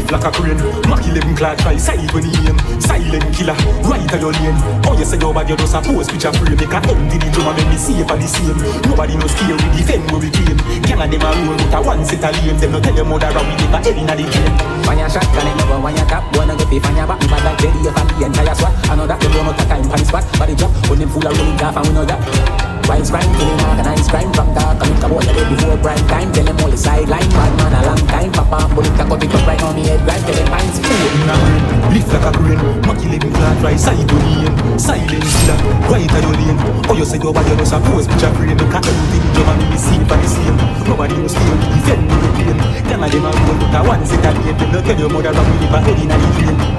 lift like a crane. Mac 11 clad try side when he aim. Silent killer, right at your lane. Oh you say your bag you just a post picture frame. Make a empty the drum and make me safe for the same. Nobody no scare we defend where we claim. Gang of them a roll with a one set a lane. Them no tell your mother how we take a head inna the game. When you shot, can it never when you tap. Wanna go pay for your back. But like Jelly, you find the entire swat. I know that you don't know the time for the spot. But the job, when them full of rolling off and we know that. Vice crime, killing organized crime. From dark, I look about the day before prime time. Tell them all the sideline, bad man a long time. Papa, bullet, I cut it up right on me head. Right, tell them minds. In a brain, lift like a crane. Mac 11 clad try side when he aim. Silent killer, right at your lane. Oh you say your bag you just a post picture frame. Make a empty the drum and make me safe for the same. Nobody no scare we defend where we claim. Gang of them a roll with a one set a lane. Them no tell your mother how we live a head inna the game.